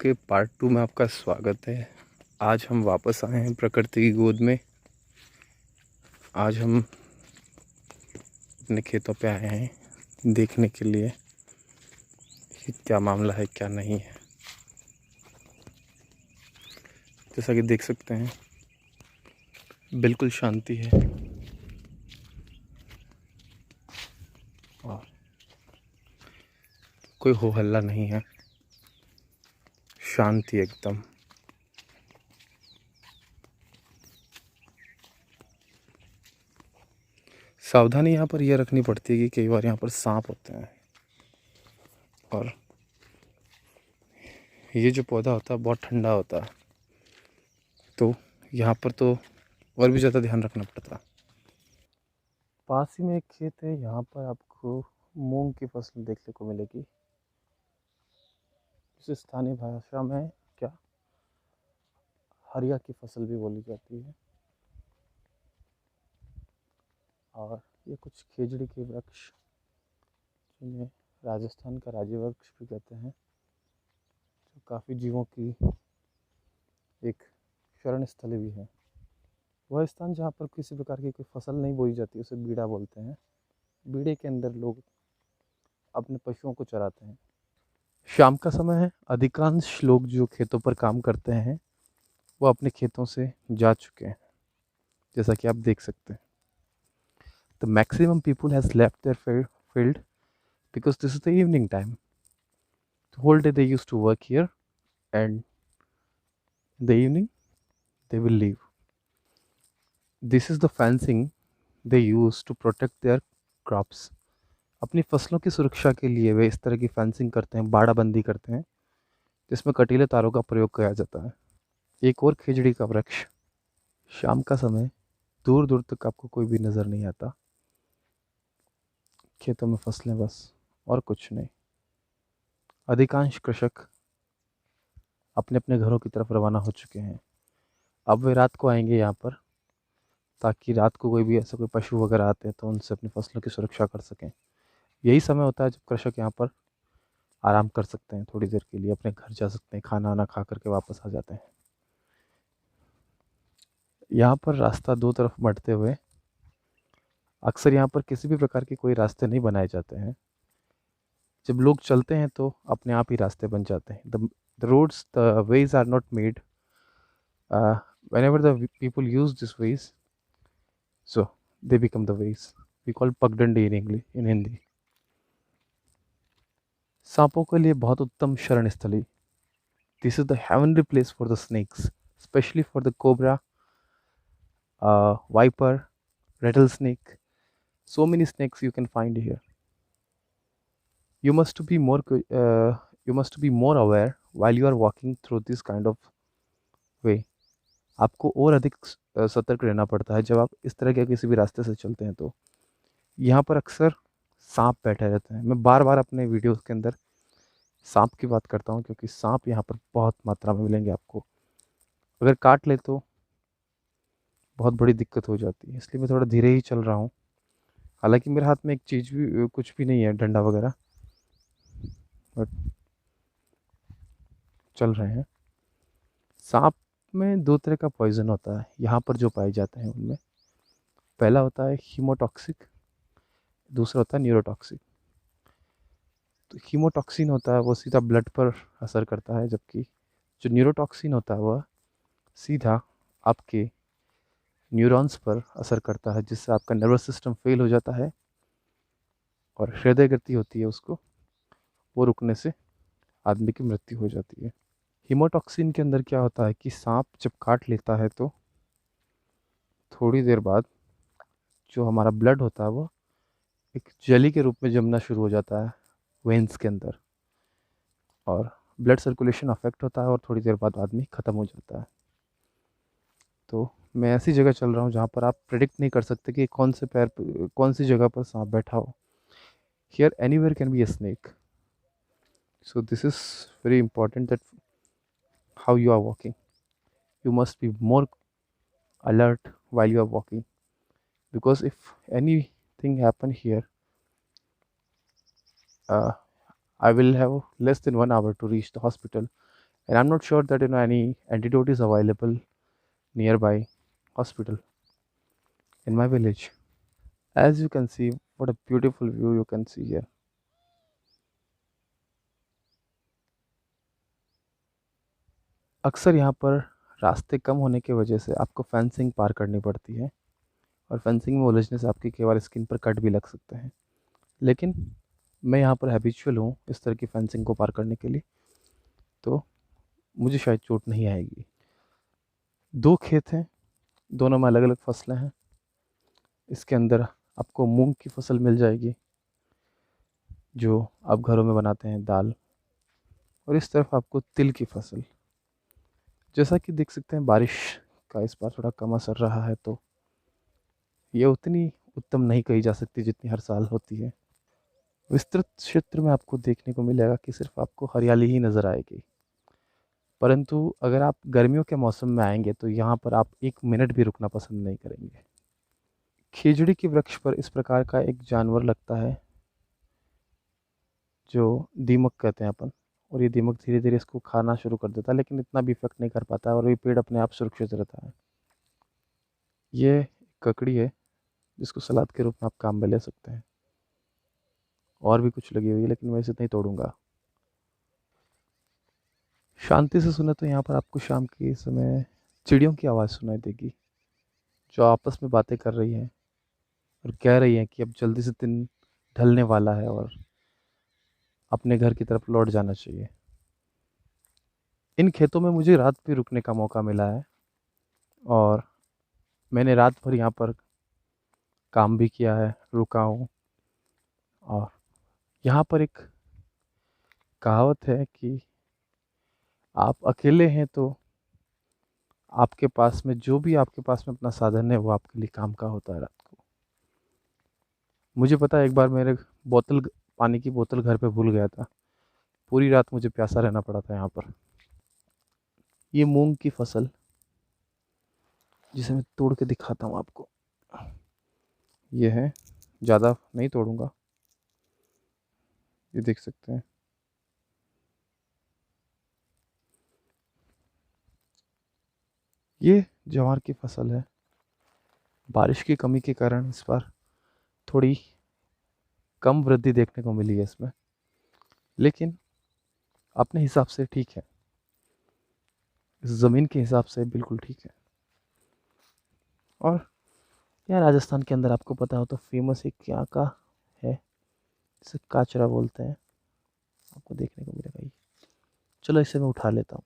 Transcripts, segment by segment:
के पार्ट 2 में आपका स्वागत है। आज हम वापस आए हैं प्रकृति की गोद में। आज हम अपने खेतों पे आए हैं देखने के लिए कि क्या मामला है क्या नहीं है। जैसा कि देख सकते हैं बिल्कुल शांति है और कोई हो हल्ला नहीं है, शांति एकदम। सावधानी यहाँ पर यह रखनी पड़ती है कि कई बार यहाँ पर सांप होते हैं और ये जो पौधा होता है बहुत ठंडा होता है, तो यहाँ पर तो और भी ज़्यादा ध्यान रखना पड़ता है। पास ही में एक खेत है, यहाँ पर आपको मूंग की फसल देखने को मिलेगी, जिसे स्थानीय भाषा में क्या हरिया की फसल भी बोली जाती है। और ये कुछ खेजड़ी के वृक्ष, जिन्हें राजस्थान का राज्य वृक्ष भी कहते हैं, जो काफ़ी जीवों की एक शरण स्थली भी है। वह स्थान जहाँ पर किसी प्रकार की कोई फसल नहीं बोई जाती उसे बीड़ा बोलते हैं। बीड़े के अंदर लोग अपने पशुओं को चराते हैं। शाम का समय है, अधिकांश लोग जो खेतों पर काम करते हैं वो अपने खेतों से जा चुके हैं, जैसा कि आप देख सकते हैं। The maximum people has left their field because this is the evening time. The whole day they used to work here, and in the evening they will leave. This is the fencing they use to protect their crops. अपनी फसलों की सुरक्षा के लिए वे इस तरह की fencing करते हैं, बाड़ाबंदी करते हैं, जिसमें कटीले तारों का प्रयोग किया जाता है। एक और खेजड़ी का वृक्ष। शाम का समय दूर दूर तक आपको कोई भी नज़र नहीं आता, खेतों में फसलें बस और कुछ नहीं। अधिकांश कृषक अपने अपने घरों की तरफ रवाना हो चुके हैं। अब वे रात को आएंगे यहाँ पर, ताकि रात को कोई भी ऐसा कोई पशु वगैरह आते हैं तो उनसे अपनी फसलों की सुरक्षा कर सकें। यही समय होता है जब कृषक यहाँ पर आराम कर सकते हैं, थोड़ी देर के लिए अपने घर जा सकते हैं, खाना वाना खा करके वापस आ जाते हैं। यहाँ पर रास्ता दो तरफ बढ़ते हुए, अक्सर यहाँ पर किसी भी प्रकार के कोई रास्ते नहीं बनाए जाते हैं। जब लोग चलते हैं तो अपने आप ही रास्ते बन जाते हैं। The roads, the ways are not made whenever the people use these ways, so they become the ways. We call पगडंडी in English, in हिंदी। सांपों के लिए बहुत उत्तम शरण स्थली। This is the heavenly place for the snakes, especially for the cobra, viper, rattlesnake. So many snakes you can find here. You must be more aware while you are walking through this kind of way. आपको और अधिक सतर्क रहना पड़ता है जब आप इस तरह के किसी भी रास्ते से चलते हैं। तो यहाँ पर अक्सर सांप बैठे रहते हैं। मैं बार बार अपने वीडियोस के अंदर सांप की बात करता हूँ, क्योंकि सांप यहाँ पर बहुत मात्रा में मिलेंगे आपको। अगर काट ले तो बहुत बड़ी दिक्कत हो जाती है, इसलिए मैं थोड़ा धीरे ही चल रहा हूँ। हालांकि मेरे हाथ में एक चीज़ भी कुछ भी नहीं है, डंडा वगैरह, बट चल रहे हैं। सांप में दो तरह का पॉइजन होता है यहाँ पर जो पाए जाते हैं उनमें। पहला होता है हीमोटॉक्सिक, दूसरा होता है न्यूरोटॉक्सिक। तो हीमोटॉक्सिन होता है वो सीधा ब्लड पर असर करता है, जबकि जो न्यूरोटॉक्सिन होता है वह सीधा आपके न्यूरॉन्स पर असर करता है, जिससे आपका नर्वस सिस्टम फेल हो जाता है और हृदय गति होती है उसको, वो रुकने से आदमी की मृत्यु हो जाती है। हीमोटॉक्सिन के अंदर क्या होता है कि सांप जब काट लेता है तो थोड़ी देर बाद जो हमारा ब्लड होता है वो एक जली के रूप में जमना शुरू हो जाता है वेन्स के अंदर, और ब्लड सर्कुलेशन अफेक्ट होता है और थोड़ी देर बाद आदमी ख़त्म हो जाता है। तो मैं ऐसी जगह चल रहा हूँ जहाँ पर आप प्रेडिक्ट नहीं कर सकते कि कौन सी जगह पर सांप बैठा हो। Here anywhere can be a snake. So this is very important that how you are walking, you must be more alert while you are walking, because if anything happen here, I will have less than 1 hour to reach the hospital, And I'm not sure that any antidote is available nearby hospital in my village. As you can see, what a beautiful view you can see here. अक्सर यहाँ पर रास्ते कम होने की वजह से आपको fencing पार करनी पड़ती है, और फेंसिंग में उलझने से आपकी कई बार स्किन पर कट भी लग सकते हैं। लेकिन मैं यहाँ पर हैबिचुअल हूँ इस तरह की फेंसिंग को पार करने के लिए, तो मुझे शायद चोट नहीं आएगी। दो खेत हैं, दोनों में अलग अलग फसलें हैं। इसके अंदर आपको मूंग की फसल मिल जाएगी जो आप घरों में बनाते हैं, दाल। और इस तरफ आपको तिल की फसल। जैसा कि देख सकते हैं, बारिश का इस बार थोड़ा कम असर रहा है, तो ये उतनी उत्तम नहीं कही जा सकती जितनी हर साल होती है। विस्तृत क्षेत्र में आपको देखने को मिलेगा कि सिर्फ आपको हरियाली ही नज़र आएगी। परंतु अगर आप गर्मियों के मौसम में आएंगे तो यहाँ पर आप 1 मिनट भी रुकना पसंद नहीं करेंगे। खेजड़ी के वृक्ष पर इस प्रकार का एक जानवर लगता है जो दीमक कहते हैं अपन। और ये दीमक धीरे धीरे इसको खाना शुरू कर देता है, लेकिन इतना भी इफेक्ट नहीं कर पाता है, और ये पेड़ अपने आप सुरक्षित रहता है। ये ककड़ी है जिसको सलाद के रूप में आप काम में ले सकते हैं। और भी कुछ लगी हुई है, लेकिन मैं इसे नहीं तोड़ूंगा। शांति से सुने तो यहाँ पर आपको शाम के समय चिड़ियों की आवाज़ सुनाई देगी, जो आपस में बातें कर रही हैं और कह रही हैं कि अब जल्दी से दिन ढलने वाला है और अपने घर की तरफ लौट जाना चाहिए। इन खेतों में मुझे रात भी रुकने का मौका मिला है, और मैंने रात भर यहाँ पर काम भी किया है, रुका हूँ। और यहाँ पर एक कहावत है कि आप अकेले हैं तो आपके पास में जो भी आपके पास में अपना साधन है वो आपके लिए काम का होता है रात को। मुझे पता है, एक बार मेरे पानी की बोतल घर पे भूल गया था। पूरी रात मुझे प्यासा रहना पड़ा था यहाँ पर। ये मूंग की फसल, जिसे मैं तोड़ के दिखाता हूँ आपको। ये है, ज़्यादा नहीं तोड़ूंगा। ये देख सकते हैं। ये ज्वार की फसल है। बारिश की कमी के कारण इस बार थोड़ी कम वृद्धि देखने को मिली है इसमें, लेकिन अपने हिसाब से ठीक है। इस ज़मीन के हिसाब से बिल्कुल ठीक है। और यहाँ राजस्थान के अंदर आपको पता हो तो फेमस एक क्या का है, जिसे काचरा बोलते हैं, आपको देखने को मिलेगा ये। चलो इसे मैं उठा लेता हूँ।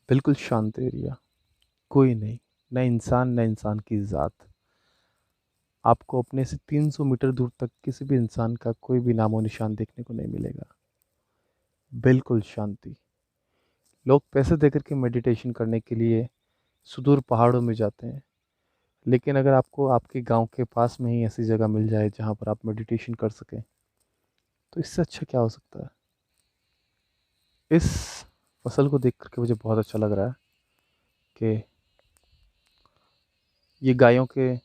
बिल्कुल शांत एरिया, कोई नहीं, न इंसान न इंसान की ज़ात। आपको अपने से 300 मीटर दूर तक किसी भी इंसान का कोई भी नामो निशान देखने को नहीं मिलेगा। बिल्कुल शांति। लोग पैसे देकर के मेडिटेशन करने के लिए सुदूर पहाड़ों में जाते हैं, लेकिन अगर आपको आपके गांव के पास में ही ऐसी जगह मिल जाए जहां पर आप मेडिटेशन कर सकें, तो इससे अच्छा क्या हो सकता है। इस फसल को देख करके मुझे बहुत अच्छा लग रहा है कि ये गायों के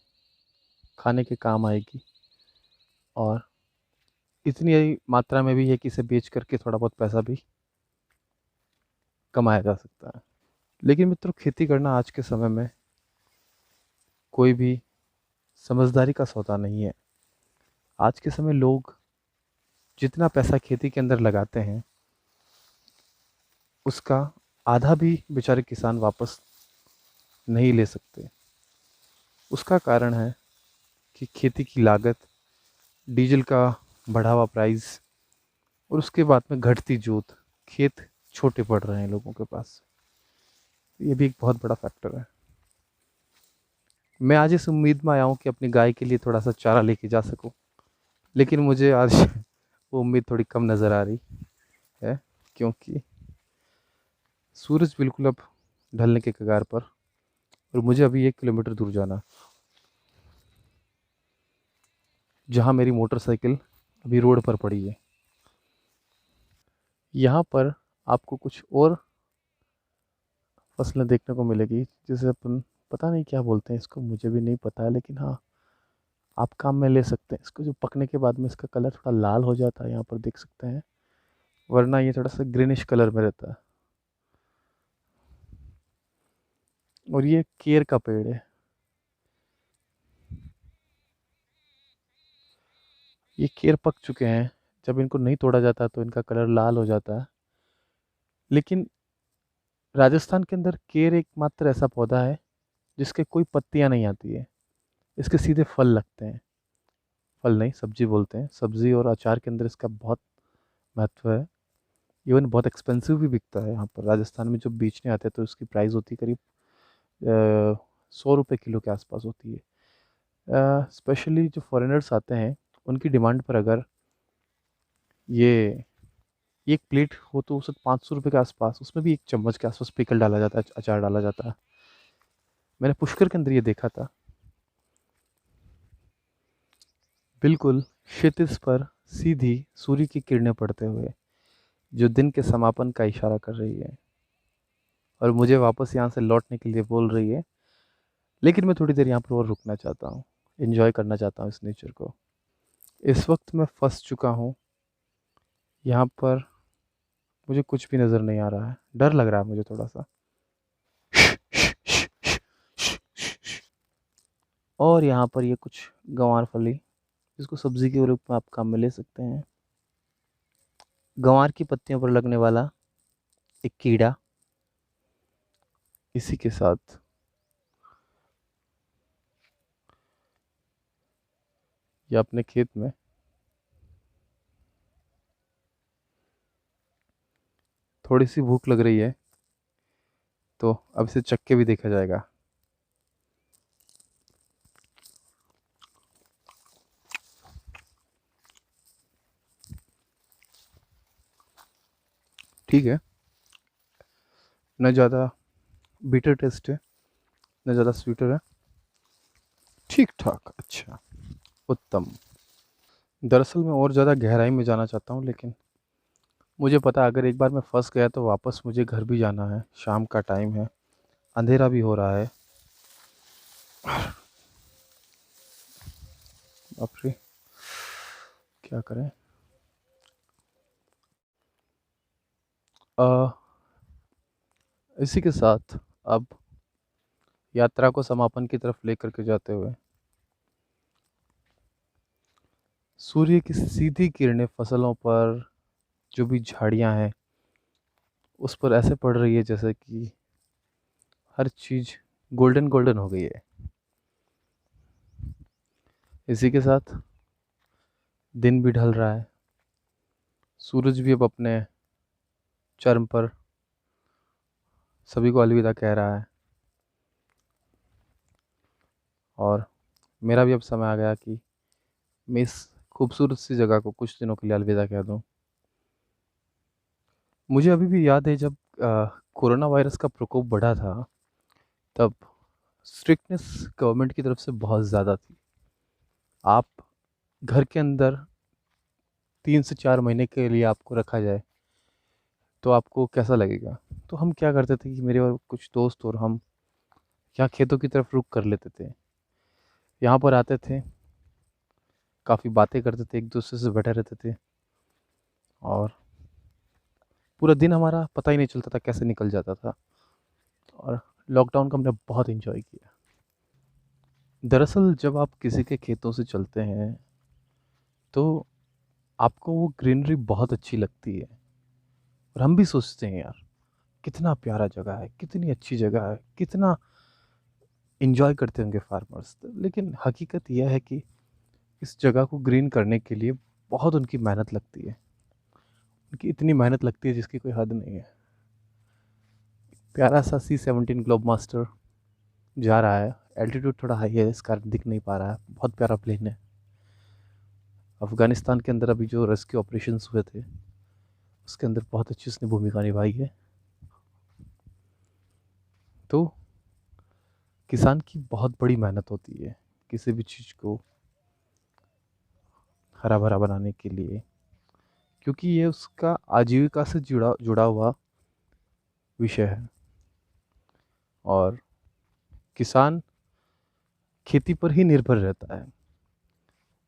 खाने के काम आएगी, और इतनी मात्रा में भी है कि इसे बेच करके थोड़ा बहुत पैसा भी कमाया जा सकता है। लेकिन मित्रों, खेती करना आज के समय में कोई भी समझदारी का सौदा नहीं है। आज के समय लोग जितना पैसा खेती के अंदर लगाते हैं, उसका आधा भी बेचारे किसान वापस नहीं ले सकते। उसका कारण है कि खेती की लागत, डीजल का बढ़ा हुआ प्राइस, और उसके बाद में घटती जोत। खेत छोटे पड़ रहे हैं लोगों के पास। ये भी एक बहुत बड़ा फैक्टर है। मैं आज इस उम्मीद में आया हूँ कि अपनी गाय के लिए थोड़ा सा चारा लेके जा सकूँ, लेकिन मुझे आज वो उम्मीद थोड़ी कम नज़र आ रही है, क्योंकि सूरज बिल्कुल अब ढलने के कगार पर, और मुझे अभी 1 किलोमीटर दूर जाना, जहाँ मेरी मोटरसाइकिल अभी रोड पर पड़ी है। यहाँ पर आपको कुछ और फसलें देखने को मिलेगी, जिसे अपन पता नहीं क्या बोलते हैं इसको, मुझे भी नहीं पता है, लेकिन हाँ, आप काम में ले सकते हैं इसको। जो पकने के बाद में इसका कलर थोड़ा लाल हो जाता है, यहाँ पर देख सकते हैं। वरना ये थोड़ा सा ग्रीनिश कलर में रहता है। और ये केर का पेड़ है। ये केर पक चुके हैं। जब इनको नहीं तोड़ा जाता तो इनका कलर लाल हो जाता है। लेकिन राजस्थान के अंदर केर एकमात्र ऐसा पौधा है जिसके कोई पत्तियां नहीं आती है। इसके सीधे फल लगते हैं। फल नहीं, सब्जी बोलते हैं। सब्जी और अचार के अंदर इसका बहुत महत्व है। इवन बहुत एक्सपेंसिव भी बिकता है यहाँ पर राजस्थान में। जब बेचने आते हैं तो उसकी प्राइस होती है करीब 100 रुपये किलो के आसपास होती है। स्पेशली जो फॉरेनर्स आते हैं उनकी डिमांड पर अगर ये एक प्लेट हो तो उसे 500 रुपये के आसपास, उसमें भी 1 चम्मच के आसपास पिकल डाला जाता है, अचार डाला जाता है। मैंने पुष्कर के अंदर ये देखा था। बिल्कुल क्षितिज पर सीधी सूर्य की किरणें पड़ते हुए, जो दिन के समापन का इशारा कर रही है और मुझे वापस यहाँ से लौटने के लिए बोल रही है। लेकिन मैं थोड़ी देर यहाँ पर और रुकना चाहता हूँ, एंजॉय करना चाहता हूँ इस नेचर को। इस वक्त मैं फंस चुका हूँ यहाँ पर। मुझे कुछ भी नज़र नहीं आ रहा है। डर लग रहा है मुझे थोड़ा सा। और यहाँ पर ये कुछ गंवार फली, जिसको सब्जी के रूप में आप काम में ले सकते हैं। गंवार की पत्तियों पर लगने वाला एक कीड़ा। इसी के साथ ये अपने खेत में थोड़ी सी भूख लग रही है तो अब इसे चख के भी देखा जाएगा। ठीक है, न ज़्यादा बीटर टेस्ट है, न ज़्यादा स्वीटर है। ठीक ठाक, अच्छा, उत्तम। दरअसल मैं और ज़्यादा गहराई में जाना चाहता हूँ, लेकिन मुझे पता है अगर एक बार मैं फंस गया तो वापस मुझे घर भी जाना है। शाम का टाइम है, अंधेरा भी हो रहा है। बाप रे, क्या करें। अ, इसी के साथ अब यात्रा को समापन की तरफ लेकर के जाते हुए, सूर्य की सीधी किरणें फसलों पर, जो भी झाड़ियाँ हैं उस पर ऐसे पड़ रही है जैसे कि हर चीज़ गोल्डन गोल्डन हो गई है। इसी के साथ दिन भी ढल रहा है। सूरज भी अब अपने चरम पर सभी को अलविदा कह रहा है। और मेरा भी अब समय आ गया कि मैं इस खूबसूरत सी जगह को कुछ दिनों के लिए अलविदा कह दूं। मुझे अभी भी याद है जब कोरोना वायरस का प्रकोप बढ़ा था, तब स्ट्रिक्टनेस गवर्नमेंट की तरफ से बहुत ज़्यादा थी। आप घर के अंदर 3 से 4 महीने के लिए आपको रखा जाए तो आपको कैसा लगेगा। तो हम क्या करते थे कि मेरे और कुछ दोस्त और हम यहाँ खेतों की तरफ रुक कर लेते थे। यहाँ पर आते थे, काफ़ी बातें करते थे, एक दूसरे से बैठे रहते थे और पूरा दिन हमारा पता ही नहीं चलता था कैसे निकल जाता था। और लॉकडाउन का हमने बहुत इन्जॉय किया। दरअसल जब आप किसी के खेतों से चलते हैं तो आपको वो ग्रीनरी बहुत अच्छी लगती है। और हम भी सोचते हैं यार, कितना प्यारा जगह है, कितनी अच्छी जगह है, कितना इन्जॉय करते होंगे फार्मर्स। लेकिन हकीकत यह है कि इस जगह को ग्रीन करने के लिए बहुत उनकी मेहनत लगती है। उनकी इतनी मेहनत लगती है जिसकी कोई हद नहीं है। प्यारा सा C-17 ग्लोब मास्टर जा रहा है। एल्टीट्यूड थोड़ा हाई है, इस कारण दिख नहीं पा रहा है। बहुत प्यारा प्लेन है। अफ़गानिस्तान के अंदर अभी जो रेस्क्यू ऑपरेशंस हुए थे उसके अंदर बहुत अच्छी उसने भूमिका निभाई है। तो किसान की बहुत बड़ी मेहनत होती है किसी भी चीज़ को हरा भरा बनाने के लिए, क्योंकि ये उसका आजीविका से जुड़ा जुड़ा हुआ विषय है। और किसान खेती पर ही निर्भर रहता है।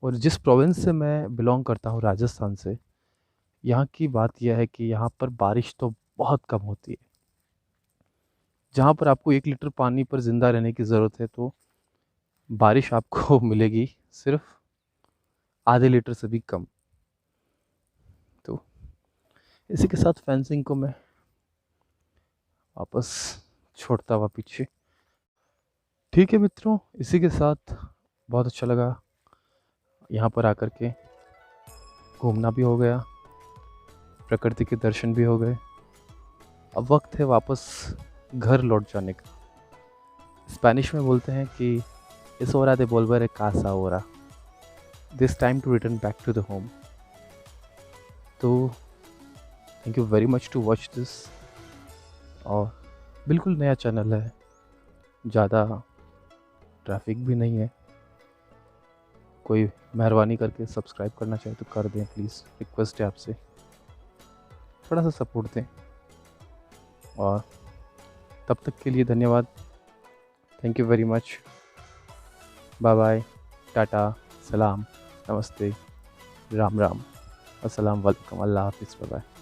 और जिस प्रोविंस से मैं बिलोंग करता हूँ, राजस्थान से, यहाँ की बात यह है कि यहाँ पर बारिश तो बहुत कम होती है। जहाँ पर आपको 1 लीटर पानी पर ज़िंदा रहने की ज़रूरत है, तो बारिश आपको मिलेगी सिर्फ आधे लीटर से भी कम। तो इसी के साथ फेंसिंग को मैं वापस छोड़ता हुआ पीछे। ठीक है मित्रों, इसी के साथ बहुत अच्छा लगा यहाँ पर आकर के। घूमना भी हो गया, प्रकृति के दर्शन भी हो गए। अब वक्त है वापस घर लौट जाने का। स्पेनिश में बोलते हैं कि es hora de volver a casa ahora, this time to return back to the home। तो thank you very much to watch this. और बिल्कुल नया चैनल है, ज़्यादा ट्रैफिक भी नहीं है। कोई मेहरबानी करके सब्सक्राइब करना चाहे तो कर दें प्लीज़, रिक्वेस्ट है आपसे, थोड़ा सा सपोर्ट दें। और तब तक के लिए धन्यवाद। Thank you very much. Bye bye, tata, सलाम, नमस्ते, राम राम, अस्सलाम वालेकुम, अल्लाह हाफिज़, बाय बाय।